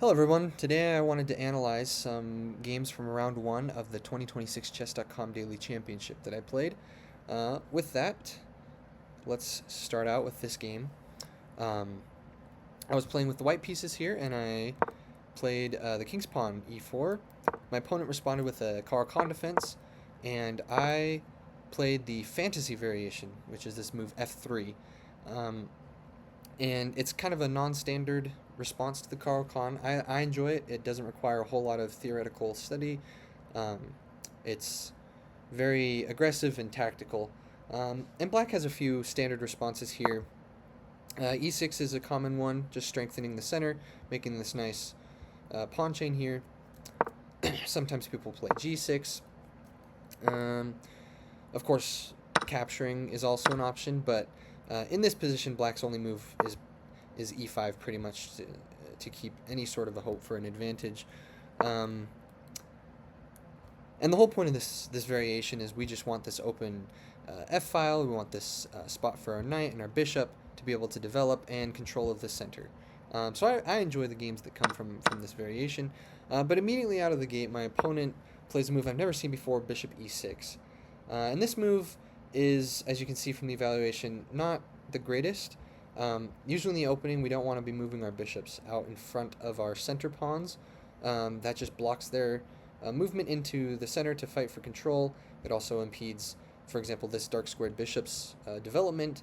Hello everyone, today I wanted to analyze some games from round 1 of the 2026 Chess.com Daily Championship that I played. With that, let's start out with this game. I was playing with the white pieces here and I played the king's pawn e4. My opponent responded with a Caro-Kann defense and I played the fantasy variation, which is this move f3. And it's kind of a non-standard response to the Caro-Kann. I enjoy it. It doesn't require a whole lot of theoretical study. Um, it's very aggressive and tactical. And black has a few standard responses here. E6 is a common one, just strengthening the center, making this nice pawn chain here. Sometimes people play g6. Of course, capturing is also an option, but in this position, black's only move is e5 pretty much to keep any sort of a hope for an advantage. And the whole point of this variation is we just want this open f-file. We want this spot for our knight and our bishop to be able to develop and control of the center. So I enjoy the games that come from this variation. But immediately out of the gate, my opponent plays a move I've never seen before, bishop e6. And this move is, as you can see from the evaluation, not the greatest. Usually in the opening, we don't want to be moving our bishops out in front of our center pawns. That just blocks their movement into the center to fight for control. It also impedes, for example, this dark squared bishop's development.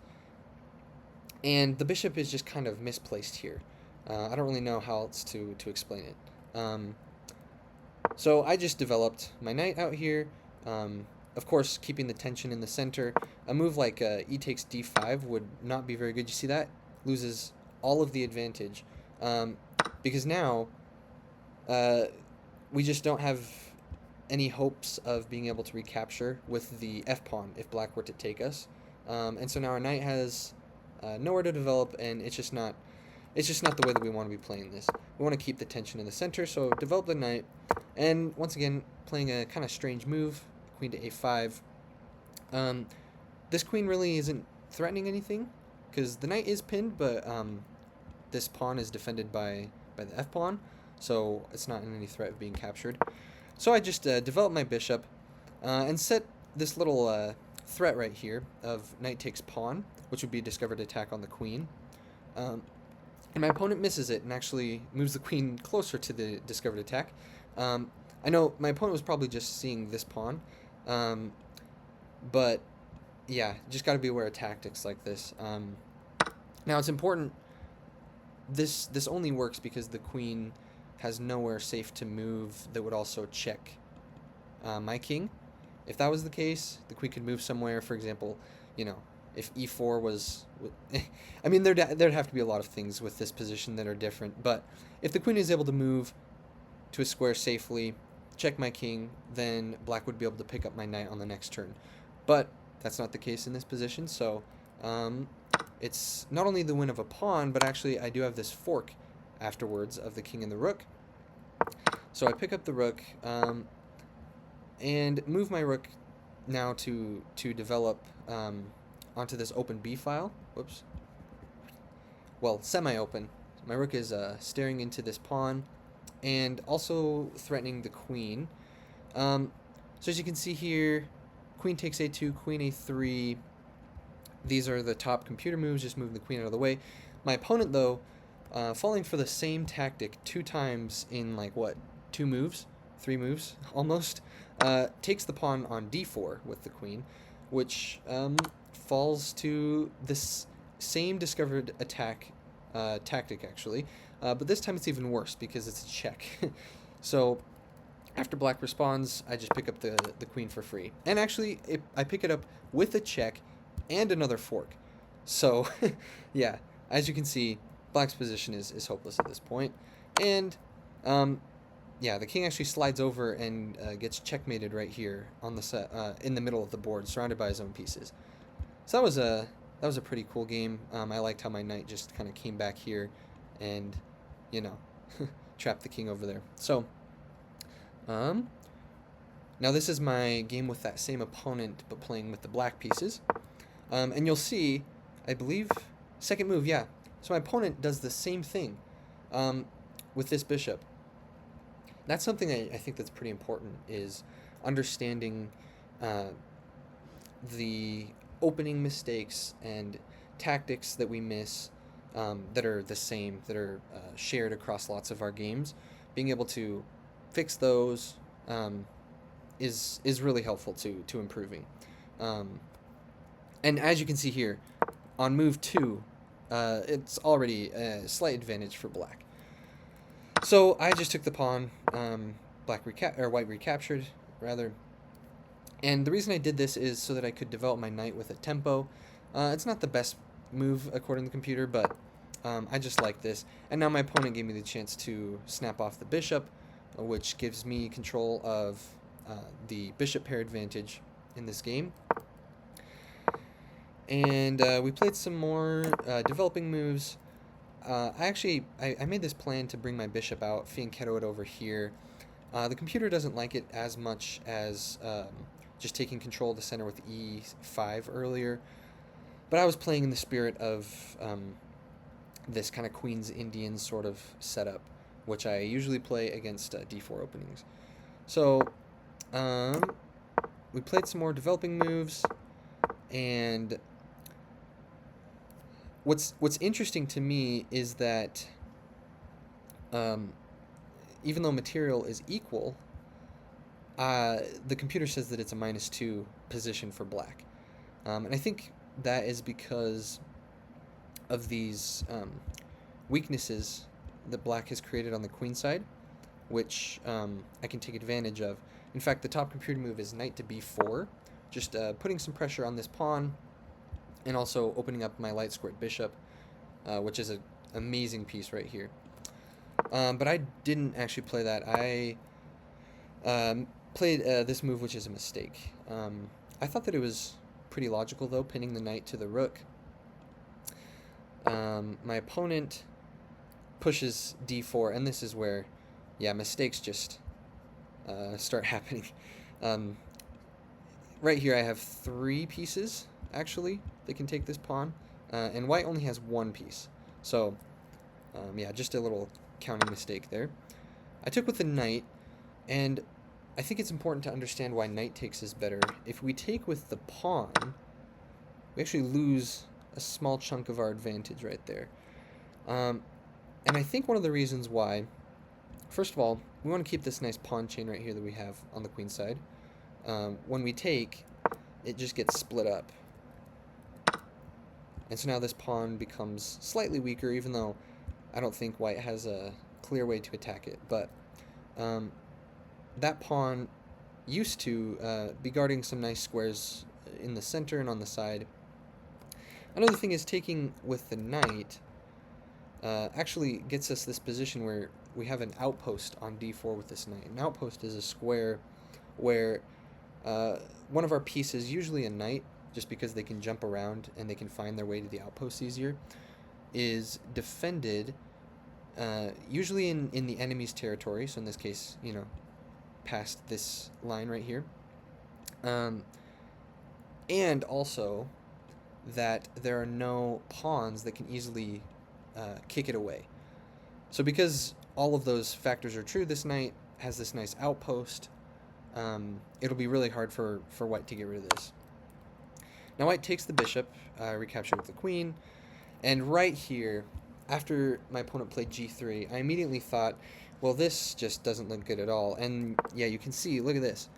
And the bishop is just kind of misplaced here. I don't really know how else to explain it. So I just developed my knight out here. Of course, keeping the tension in the center. A move like e takes d5 would not be very good. You see that? Loses all of the advantage. Because now, we just don't have any hopes of being able to recapture with the f-pawn if black were to take us. And so now our knight has nowhere to develop, and it's just not the way that we want to be playing this. We want to keep the tension in the center, so develop the knight. And once again, playing a kind of strange move, queen to a5. This queen really isn't threatening anything, because the knight is pinned, but this pawn is defended by the f-pawn, so it's not in any threat of being captured. So I just developed my bishop and set this little threat right here of knight takes pawn, which would be a discovered attack on the queen. And my opponent misses it and actually moves the queen closer to the discovered attack. I know my opponent was probably just seeing this pawn, but yeah, just got to be aware of tactics like this. Now it's important, this only works because the queen has nowhere safe to move that would also check my king. If that was the case, the queen could move somewhere, for example, if e4 was... I mean, there'd have to be a lot of things with this position that are different, but if the queen is able to move to a square safely, check my king, then black would be able to pick up my knight on the next turn. But that's not the case in this position, so it's not only the win of a pawn, but actually I do have this fork afterwards of the king and the rook. So I pick up the rook and move my rook now to develop onto this open b file. Whoops. Well, semi-open. My rook is staring into this pawn and also threatening the queen. So as you can see here, queen takes a2, queen a3. These are the top computer moves, just moving the queen out of the way. My opponent, though, falling for the same tactic 2 times in, like, what, 2 moves? 3 moves, almost, takes the pawn on d4 with the queen, which falls to this same discovered attack tactic, actually. But this time it's even worse because it's a check. So after black responds, I just pick up the queen for free. And actually, I pick it up with a check and another fork. So, yeah, as you can see, black's position is hopeless at this point. And, yeah, the king actually slides over and gets checkmated right here on the set, in the middle of the board, surrounded by his own pieces. So that was a pretty cool game. I liked how my knight just kind of came back here and, trapped the king over there. So, now this is my game with that same opponent, but playing with the black pieces. And you'll see, I believe, second move, yeah. So my opponent does the same thing. with this bishop, that's something I think that's pretty important, is understanding uh, the opening mistakes and tactics that we miss, that are the same, that are shared across lots of our games. Being able to fix those, is really helpful to improving. Um, and as you can see here, on move 2, it's already a slight advantage for black. So I just took the pawn, white recaptured rather. And the reason I did this is so that I could develop my knight with a tempo. It's not the best move according to the computer, but I just like this. And now my opponent gave me the chance to snap off the bishop, which gives me control of the bishop pair advantage in this game. And we played some more developing moves. I made this plan to bring my bishop out, fianchetto it over here. The computer doesn't like it as much as just taking control of the center with e5 earlier, but I was playing in the spirit of this kind of Queen's Indian sort of setup, which I usually play against d4 openings. So we played some more developing moves, and what's interesting to me is that even though material is equal, the computer says that it's a -2 position for black. And I think that is because of these weaknesses that black has created on the queen side, which I can take advantage of. In fact, the top computer move is knight to b4, just putting some pressure on this pawn, and also opening up my light squared bishop, which is an amazing piece right here. But I didn't actually play that. I played this move, which is a mistake. I thought that it was pretty logical, though, pinning the knight to the rook. My opponent pushes d4, and this is where, yeah, mistakes just start happening. Right here I have 3 pieces, actually, that can take this pawn, and white only has 1 piece. So, yeah, just a little counting mistake there. I took with the knight, and I think it's important to understand why knight takes is better. If we take with the pawn, we actually lose a small chunk of our advantage right there. And I think one of the reasons why, first of all, we want to keep this nice pawn chain right here that we have on the queen side. When we take, it just gets split up. And so now this pawn becomes slightly weaker, even though I don't think white has a clear way to attack it. But that pawn used to be guarding some nice squares in the center and on the side. Another thing is, taking with the knight actually gets us this position where we have an outpost on d4 with this knight. An outpost is a square where one of our pieces, usually a knight, just because they can jump around and they can find their way to the outpost easier, is defended usually in the enemy's territory, so in this case, you know, past this line right here. And also that there are no pawns that can easily kick it away. So because all of those factors are true, this knight has this nice outpost. It'll be really hard for white to get rid of this. Now white takes the bishop, recaptured with the queen, and right here, after my opponent played g3, I immediately thought, well, this just doesn't look good at all. And yeah, you can see, look at this.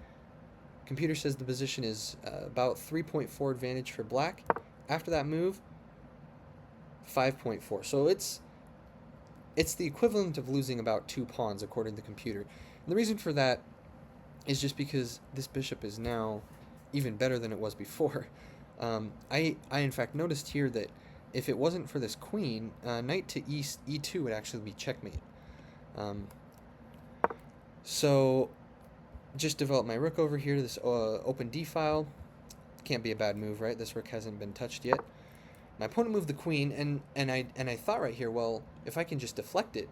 Computer says the position is about 3.4 advantage for black. After that move, 5.4. So it's the equivalent of losing about 2 pawns, according to the computer. And the reason for that is just because this bishop is now even better than it was before. I in fact noticed here that if it wasn't for this queen, knight to e2 would actually be checkmate. So just develop my rook over here to this open d file. Can't be a bad move, right? This rook hasn't been touched yet. My opponent moved the queen, and I thought right here, well, if I can just deflect it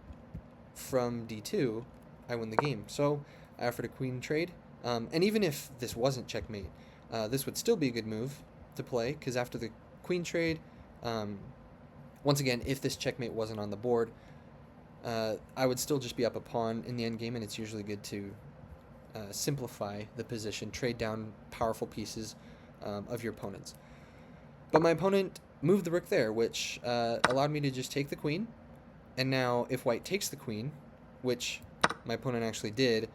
from d2, I win the game. So I offered a queen trade, and even if this wasn't checkmate, this would still be a good move to play, because after the queen trade, once again, if this checkmate wasn't on the board, I would still just be up a pawn in the endgame, and it's usually good to simplify the position, trade down powerful pieces of your opponent's. But my opponent moved the rook there, which allowed me to just take the queen. And now if white takes the queen, which my opponent actually did,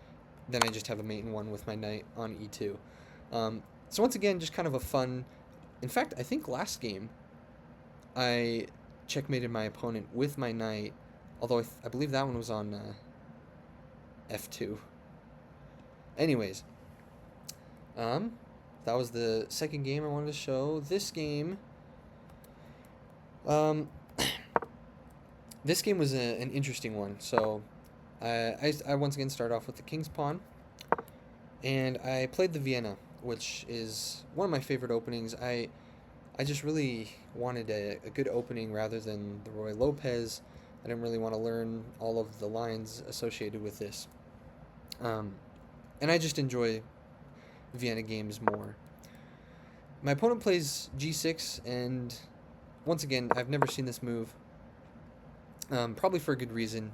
then I just have a mate in one with my knight on e2. So once again, just kind of a fun... In fact, I think last game I checkmated my opponent with my knight, although I believe that one was on f2. Anyways, that was the second game I wanted to show. This game... This game was an interesting one. So I once again started off with the king's pawn, and I played the Vienna, which is one of my favorite openings. I just really wanted a good opening rather than the Roy Lopez. I didn't really want to learn all of the lines associated with this. And I just enjoy Vienna games more. My opponent plays g6, and once again, I've never seen this move. Probably for a good reason.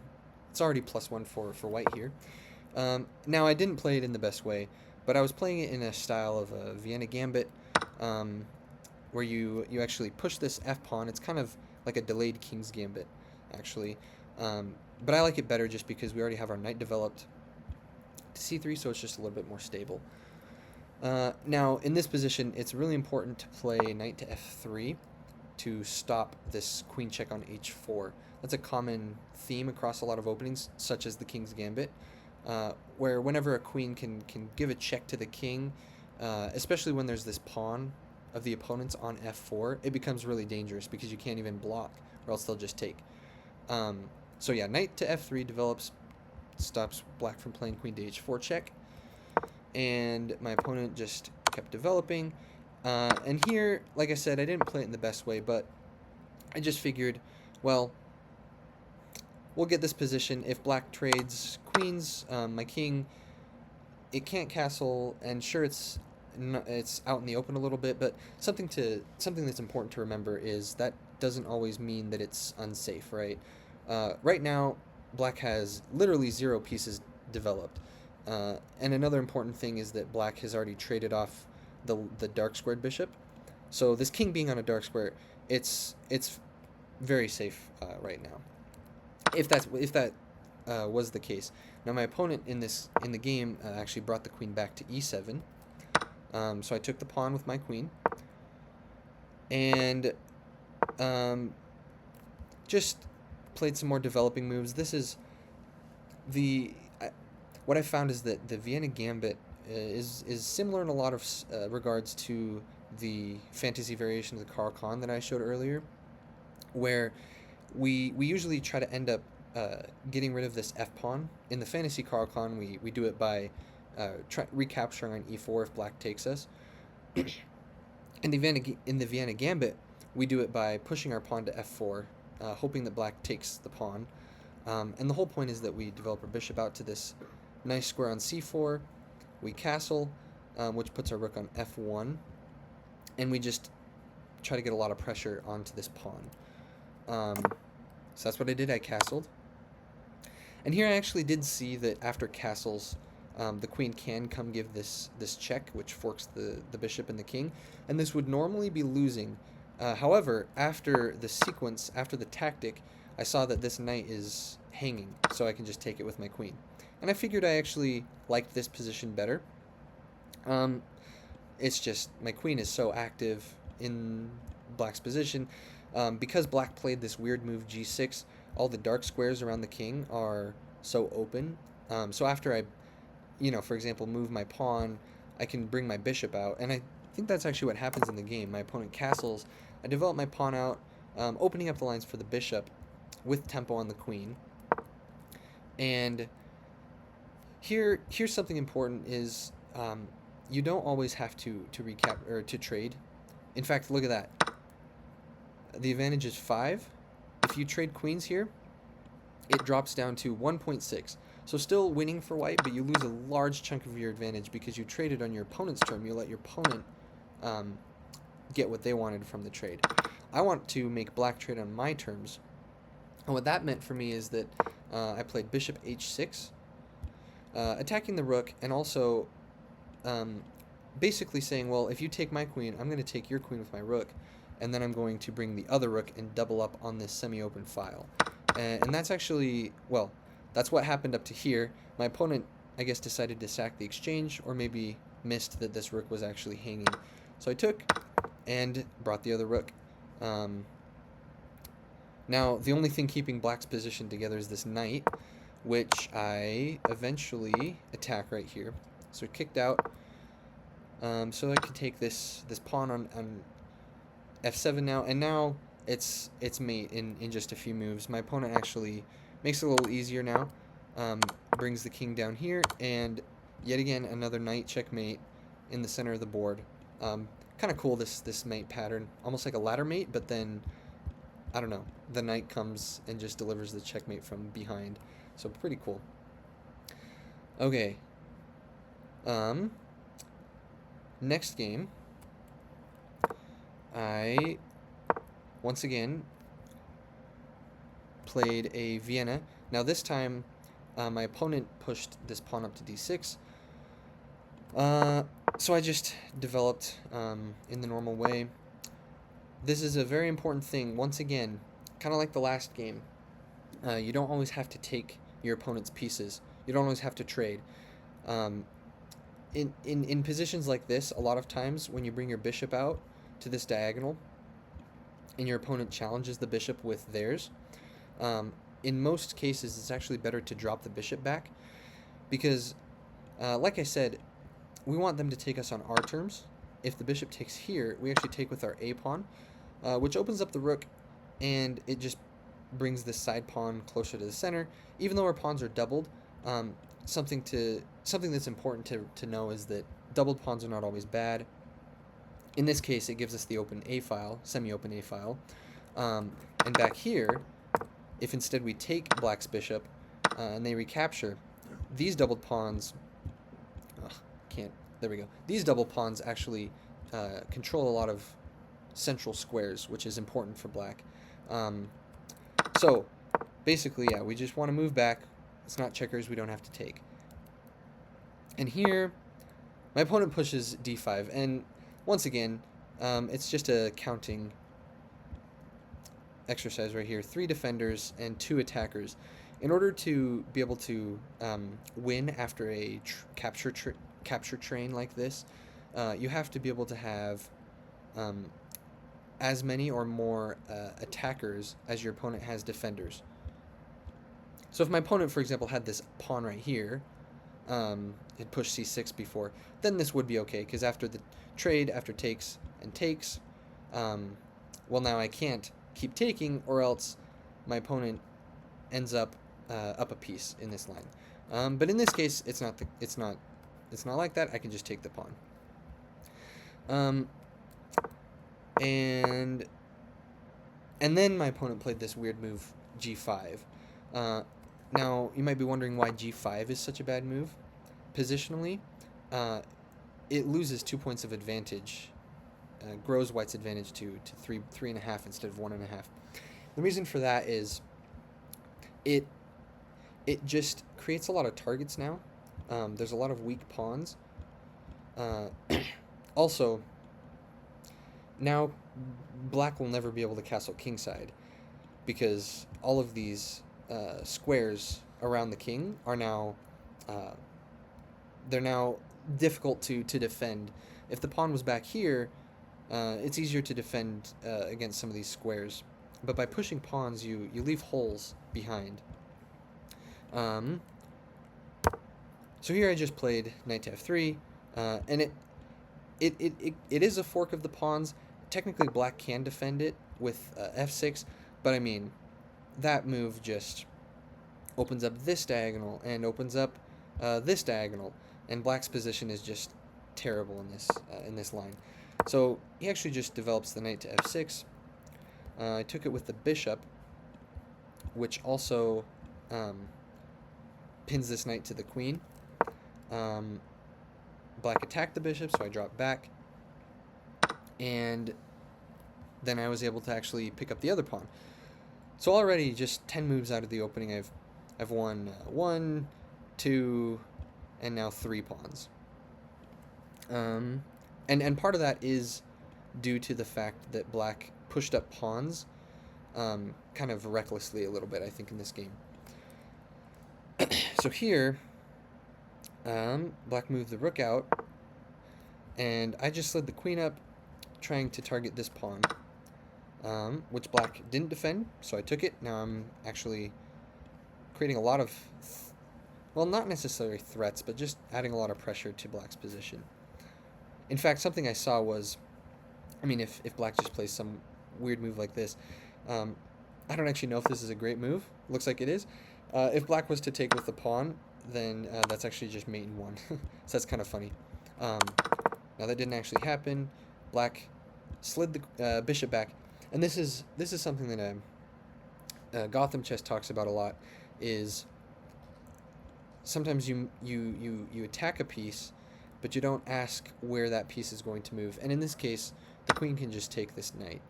It's already +1 for white here. Now, I didn't play it in the best way, but I was playing it in a style of a Vienna gambit, where you actually push this f-pawn. It's kind of like a delayed king's gambit, actually. But I like it better just because we already have our knight developed to c3, so it's just a little bit more stable. Now, in this position, it's really important to play knight to f3 to stop this queen check on h4. That's a common theme across a lot of openings, such as the king's gambit, where whenever a queen can give a check to the king, especially when there's this pawn of the opponent's on f4, it becomes really dangerous because you can't even block, or else they'll just take. So yeah, knight to f3 develops, stops black from playing queen to h4 check, and my opponent just kept developing. And here, like I said, I didn't play it in the best way, but I just figured, well, we'll get this position. If black trades queens, my king, it can't castle, and sure, it's out in the open a little bit, but something that's important to remember is that doesn't always mean that it's unsafe, right? Right now, black has literally 0 pieces developed, and another important thing is that black has already traded off the dark squared bishop. So this king being on a dark square, it's very safe right now. If that was the case. Now my opponent in the game actually brought the queen back to e7. So I took the pawn with my queen, and just played some more developing moves. This is what I found is that the Vienna gambit is similar in a lot of regards to the fantasy variation of the Caro-Kann that I showed earlier, where we usually try to end up getting rid of this f-pawn. In the fantasy Caro-Kann, we do it by recapturing on e4 if black takes us. In the Vienna gambit, we do it by pushing our pawn to f4, hoping that black takes the pawn. And the whole point is that we develop our bishop out to this nice square on c4. We castle, which puts our rook on f1, and we just try to get a lot of pressure onto this pawn. So that's what I did. I castled. And here I actually did see that after castles, the queen can come give this check, which forks the bishop and the king, and this would normally be losing. However, after the sequence, after the tactic, I saw that this knight is hanging, so I can just take it with my queen. And I figured I actually liked this position better. It's just my queen is so active in black's position. Because black played this weird move g6, all the dark squares around the king are so open. So after I, for example, move my pawn, I can bring my bishop out. And I think that's actually what happens in the game. My opponent castles. I develop my pawn out, opening up the lines for the bishop with tempo on the queen. And here's something important is you don't always have to recap or to trade. In fact, look at that. The advantage is 5. If you trade queens here, it drops down to 1.6. So still winning for white, but you lose a large chunk of your advantage because you traded on your opponent's turn. You let your opponent get what they wanted from the trade. I want to make black trade on my terms. And what that meant for me is that I played bishop h6, attacking the rook, and also basically saying, well, if you take my queen, I'm going to take your queen with my rook, and then I'm going to bring the other rook and double up on this semi-open file. And that's actually, well, that's what happened up to here. My opponent, I guess, decided to sack the exchange, or maybe missed that this rook was actually hanging. So I took and brought the other rook. Now, the only thing keeping black's position together is this knight, which I eventually attack right here. So it kicked out. So I can take this pawn on f7 now, and now it's mate in just a few moves. My opponent actually makes it a little easier now. Brings the king down here, and yet again another knight checkmate in the center of the board. Kind of cool, this mate pattern, almost like a ladder mate, but then I don't know, the knight comes and just delivers the checkmate from behind. So pretty cool. Okay. Next game, I once again played a Vienna. Now this time, my opponent pushed this pawn up to d6. So I just developed in the normal way. This is a very important thing. Once again, kind of like the last game, you don't always have to take your opponent's pieces. You don't always have to trade. In positions like this, a lot of times when you bring your bishop out to this diagonal and your opponent challenges the bishop with theirs, in most cases it's actually better to drop the bishop back, because like I said, we want them to take us on our terms. If the bishop takes here, we actually take with our a pawn, which opens up the rook, and it just brings this side pawn closer to the center. Even though our pawns are doubled, something that's important to know is that doubled pawns are not always bad. In this case, it gives us the open a file, semi-open a file. And back here, if instead we take black's bishop and they recapture, these doubled pawns, there we go. These double pawns actually control a lot of central squares, which is important for black. So basically, yeah, we just want to move back. It's not checkers, we don't have to take. And here, my opponent pushes d5, and once again, it's just a counting exercise right here. 3 defenders and 2 attackers. In order to be able to win after a capture train like this, you have to be able to have as many or more attackers as your opponent has defenders. So if my opponent, for example, had this pawn right here, it pushed c6 before, then this would be okay, because after the trade, after takes and takes, well, now I can't keep taking, or else my opponent ends up up a piece in this line. But in this case, it's not like that. I can just take the pawn. And then my opponent played this weird move, g5. Now, you might be wondering why g5 is such a bad move. Positionally, it loses 2 points of advantage, grows white's advantage to 3.5 instead of 1.5. The reason for that is it just creates a lot of targets now. There's a lot of weak pawns. Also, now black will never be able to castle kingside, because all of these squares around the king are now they're now difficult to defend. If the pawn was back here, it's easier to defend against some of these squares, but by pushing pawns, you leave holes behind. So here I just played knight to f3, and it is a fork of the pawns. Technically, black can defend it with f6, but I mean, that move just opens up this diagonal and opens up this diagonal, and black's position is just terrible in this line. So he actually just develops the knight to f6. I took it with the bishop, which also pins this knight to the queen. Black attacked the bishop, so I dropped back, and then I was able to actually pick up the other pawn. So already just 10 moves out of the opening, I've I've won 1, 2, and now 3 pawns. And part of that is due to the fact that black pushed up pawns kind of recklessly a little bit, I think, in this game. So here, black moved the rook out, and I just slid the queen up, trying to target this pawn, which black didn't defend, so I took it. Now I'm actually creating a lot of, well, not necessarily threats, but just adding a lot of pressure to black's position. In fact, something I saw was, I mean, if black just plays some weird move like this, I don't actually know if this is a great move. Looks like it is. If black was to take with the pawn, then that's actually just mate in 1. So that's kind of funny. Now that didn't actually happen. Black slid the bishop back, and this is something that Gotham chess talks about a lot. Is sometimes you attack a piece, but you don't ask where that piece is going to move. And in this case, the queen can just take this knight.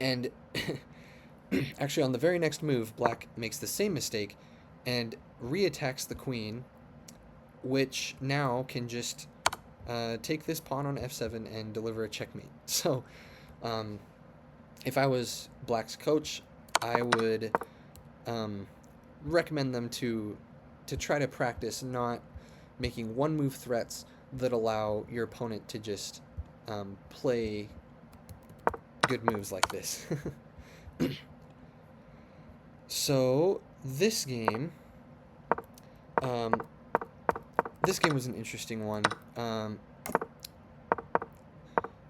And actually, on the very next move, black makes the same mistake and reattacks the queen, which now can just take this pawn on f7 and deliver a checkmate. So if I was black's coach, I would recommend them to try to practice not making one move threats that allow your opponent to just play good moves like this. So this game was an interesting one.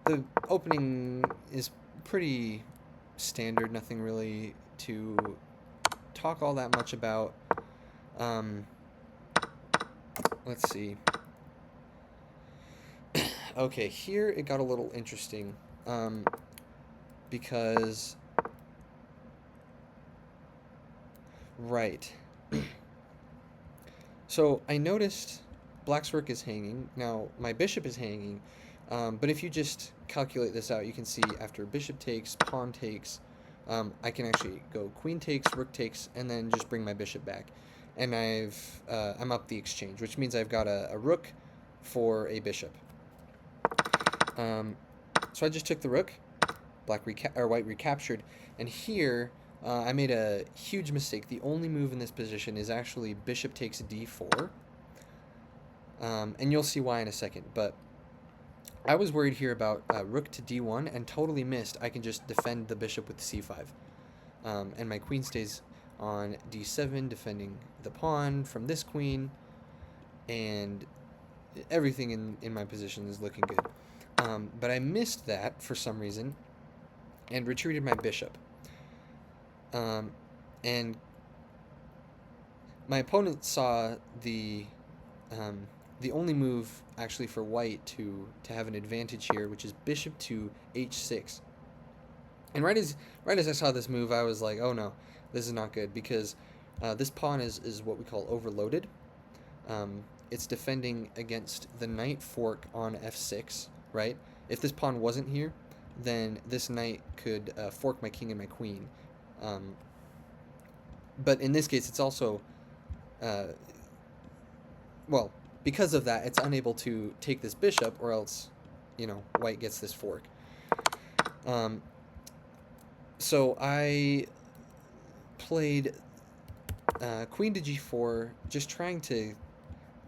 The opening is pretty standard, nothing really to talk all that much about. Let's see. Okay, here it got a little interesting, because, right. So I noticed black's rook is hanging. Now my bishop is hanging, but if you just calculate this out, you can see after bishop takes, pawn takes, I can actually go queen takes, rook takes, and then just bring my bishop back. And I'm up the exchange, which means I've got a rook for a bishop. So I just took the rook, white recaptured, and here I made a huge mistake. The only move in this position is actually bishop takes d4, and you'll see why in a second. But I was worried here about rook to d1 and totally missed. I can just defend the bishop with c5, and my queen stays on d7, defending the pawn from this queen, and everything in my position is looking good. But I missed that for some reason and retreated my bishop. And my opponent saw the only move actually for white to have an advantage here, which is bishop to h6. And right as I saw this move, I was like, oh no, this is not good, because this pawn is what we call overloaded. It's defending against the knight fork on f6, right? If this pawn wasn't here, then this knight could fork my king and my queen. But in this case, it's also, well, because of that, it's unable to take this bishop, or else, white gets this fork. So I played queen to g4, just trying to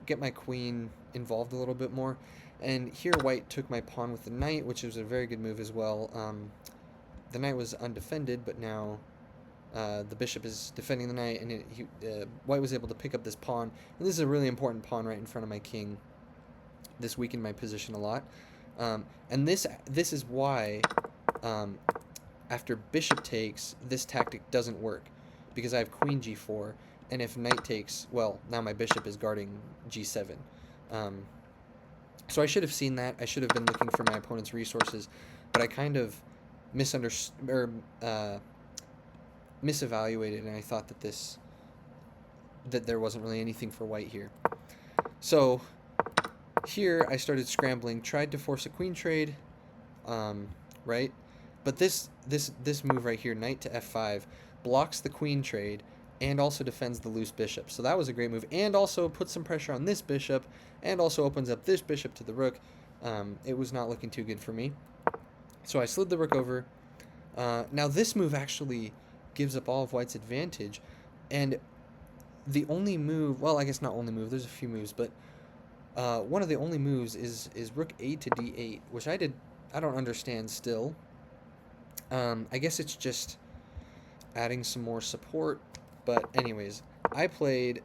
get my queen involved a little bit more. And here white took my pawn with the knight, which was a very good move as well. The knight was undefended, but now the bishop is defending the knight, and white was able to pick up this pawn. And this is a really important pawn right in front of my king. This weakened my position a lot. And this is why after bishop takes, this tactic doesn't work, because I have queen g4, and if knight takes, well, now my bishop is guarding g7. So I should have seen that. I should have been looking for my opponent's resources, but I kind of misunderstood, or misevaluated, and I thought that there wasn't really anything for white here. So here I started scrambling, tried to force a queen trade, right? But this move right here, knight to f5, blocks the queen trade and also defends the loose bishop. So that was a great move, and also puts some pressure on this bishop, and also opens up this bishop to the rook. It was not looking too good for me. So I slid the rook over. Now this move actually gives up all of white's advantage, and the only move, well, I guess not only move, there's a few moves, but one of the only moves is rook a to d8, which I don't understand still. I guess it's just adding some more support, but anyways, I played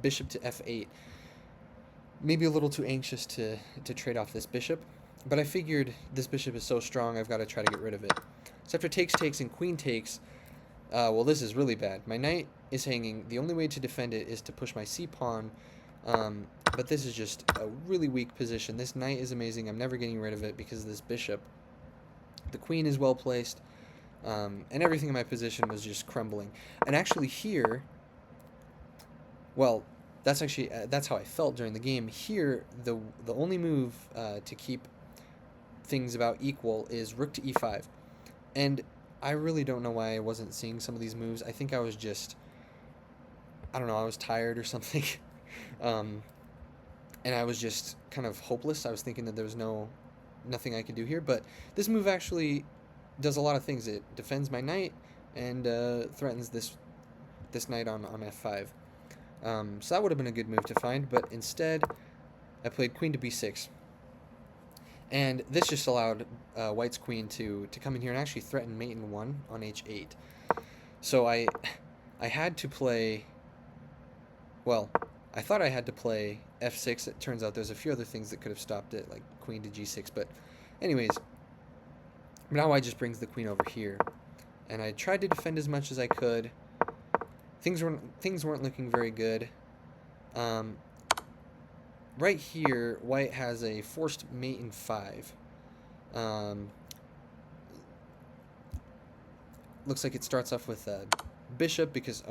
bishop to f8. Maybe a little too anxious to trade off this bishop, but I figured this bishop is so strong, I've got to try to get rid of it. So after takes, takes, and queen takes, well, this is really bad. My knight is hanging. The only way to defend it is to push my c-pawn, but this is just a really weak position. This knight is amazing. I'm never getting rid of it because of this bishop. The queen is well placed, and everything in my position was just crumbling. And actually here, well, that's actually that's how I felt during the game. Here, the only move to keep things about equal is rook to e5, and I really don't know why I wasn't seeing some of these moves. I think I was just, I don't know, I was tired or something, and I was just kind of hopeless. I was thinking that there was nothing I could do here, but this move actually does a lot of things. It defends my knight and threatens this knight on f5. So that would have been a good move to find, but instead I played queen to b6. And this just allowed white's queen to come in here and actually threaten mate in 1 on h8. So I had to play, well, I thought I had to play f6. It turns out there's a few other things that could have stopped it, like queen to g6. But anyways, now white just brings the queen over here. And I tried to defend as much as I could. Things weren't looking very good. Right here, white has a forced mate in 5. Looks like it starts off with a bishop because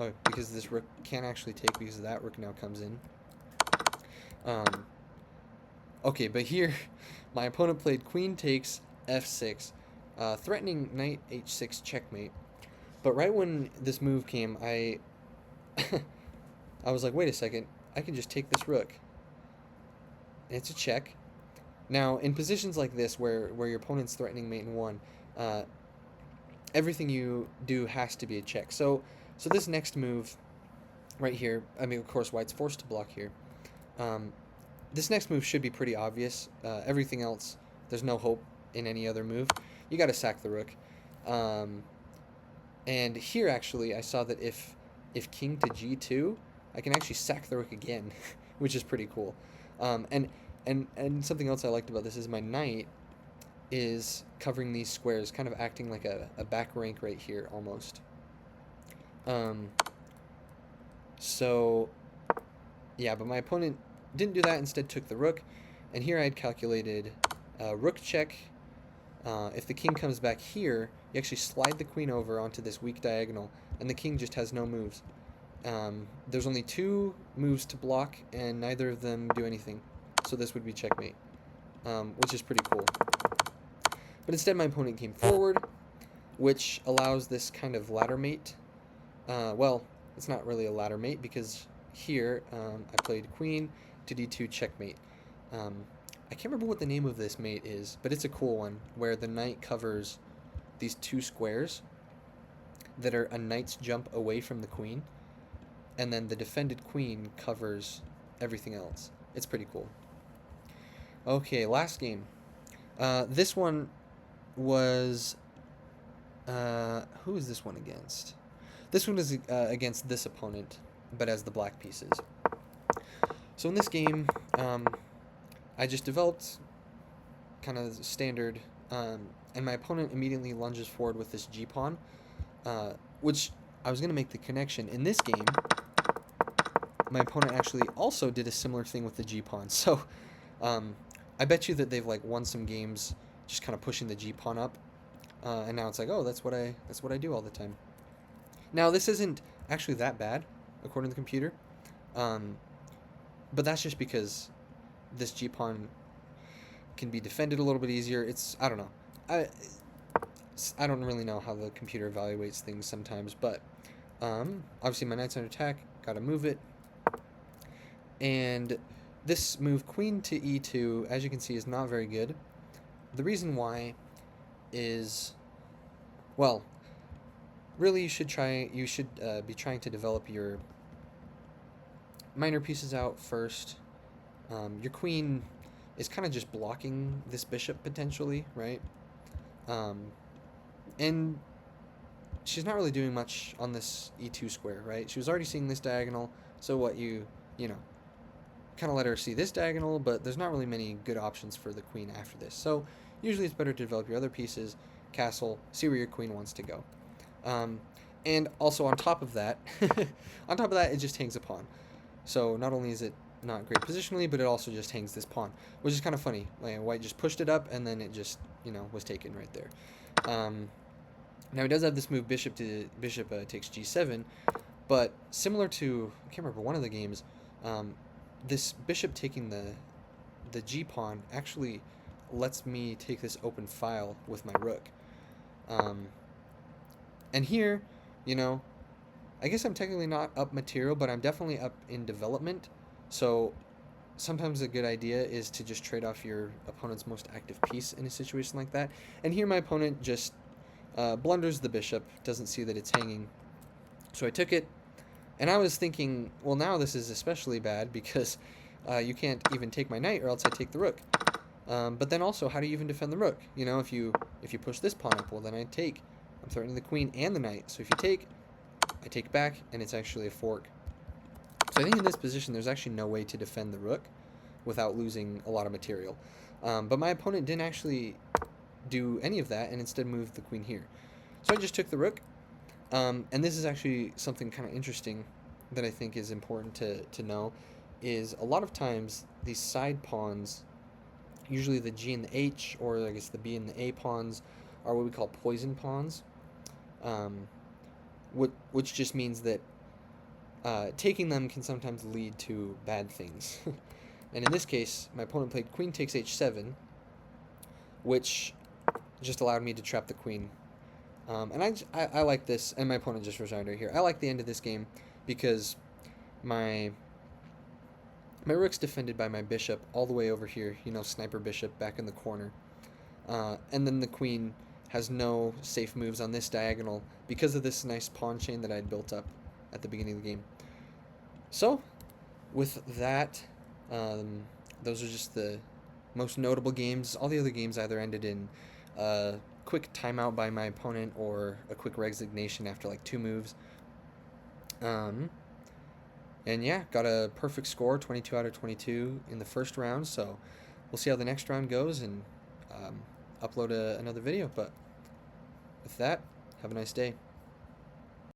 this rook can't actually take because that rook now comes in. Okay, but here my opponent played queen takes f6, threatening knight h6 checkmate. But right when this move came, I was like, wait a second, I can just take this rook. It's a check. Now, in positions like this, where your opponent's threatening mate in 1, everything you do has to be a check. So this next move right here, I mean, of course, white's forced to block here. This next move should be pretty obvious. Everything else, there's no hope in any other move. You got to sack the rook. And here, actually, I saw that if king to g2, I can actually sack the rook again, which is pretty cool. And something else I liked about this is my knight is covering these squares, kind of acting like a back rank right here, almost. So, yeah, but my opponent didn't do that, instead took the rook, and here I had calculated rook check. If the king comes back here, you actually slide the queen over onto this weak diagonal, and the king just has no moves. There's only 2 moves to block, and neither of them do anything. So this would be checkmate, which is pretty cool. But instead my opponent came forward, which allows this kind of ladder mate. Well, it's not really a ladder mate because here I played queen to d2 checkmate. I can't remember what the name of this mate is, but it's a cool one, where the knight covers these 2 squares that are a knight's jump away from the queen, and then the defended queen covers everything else. It's pretty cool. Okay, last game. This one was... who is this one against? This one is against this opponent, but as the black pieces. So in this game, I just developed kind of standard, and my opponent immediately lunges forward with this g-pawn, which I was going to make the connection. In this game, my opponent actually also did a similar thing with the g-pawn. So I bet you that they've like won some games just kind of pushing the g-pawn up, and now it's like, oh, that's what I do all the time. Now this isn't actually that bad according to the computer, but that's just because this g-pawn can be defended a little bit easier. I don't know. I don't really know how the computer evaluates things sometimes, but obviously my knight's under attack, gotta move it. And this move, queen to e2, as you can see, is not very good. The reason why is, well, really you should be trying to develop your minor pieces out first. Your queen is kind of just blocking this bishop potentially, right? And she's not really doing much on this e2 square, right? She was already seeing this diagonal, so what you know, kind of let her see this diagonal, but there's not really many good options for the queen after this. So usually it's better to develop your other pieces, castle, see where your queen wants to go. And also on top of that, it just hangs a pawn. So not only is it not great positionally, but it also just hangs this pawn, which is kind of funny. Like, white just pushed it up, and then it just, was taken right there. Now he does have this move, bishop takes g7, but similar to, I can't remember, one of the games, this bishop taking the g pawn actually lets me take this open file with my rook. And here, I guess I'm technically not up material, but I'm definitely up in development. So sometimes a good idea is to just trade off your opponent's most active piece in a situation like that. And here my opponent just blunders the bishop, doesn't see that it's hanging. So I took it, and I was thinking, well, now this is especially bad because you can't even take my knight, or else I take the rook. But then also, how do you even defend the rook? If you push this pawn up, well, then I take. I'm threatening the queen and the knight. So if you take, I take back, and it's actually a fork. So I think in this position, there's actually no way to defend the rook without losing a lot of material. But my opponent didn't actually do any of that, and instead moved the queen here. So I just took the rook. And this is actually something kind of interesting that I think is important to know, is a lot of times these side pawns, usually the G and the H, or I guess the B and the A pawns, are what we call poison pawns, which just means that taking them can sometimes lead to bad things. And in this case, my opponent played queen takes h7, which just allowed me to trap the queen. And I like this, and my opponent just resigned right here. I like the end of this game because my rook's defended by my bishop all the way over here, sniper bishop back in the corner. And then the queen has no safe moves on this diagonal because of this nice pawn chain that I had built up at the beginning of the game. So, with that, those are just the most notable games. All the other games either ended in a quick timeout by my opponent or a quick resignation after like 2 moves. And yeah, got a perfect score, 22 out of 22 in the first round. So we'll see how the next round goes and upload another video. But with that, have a nice day.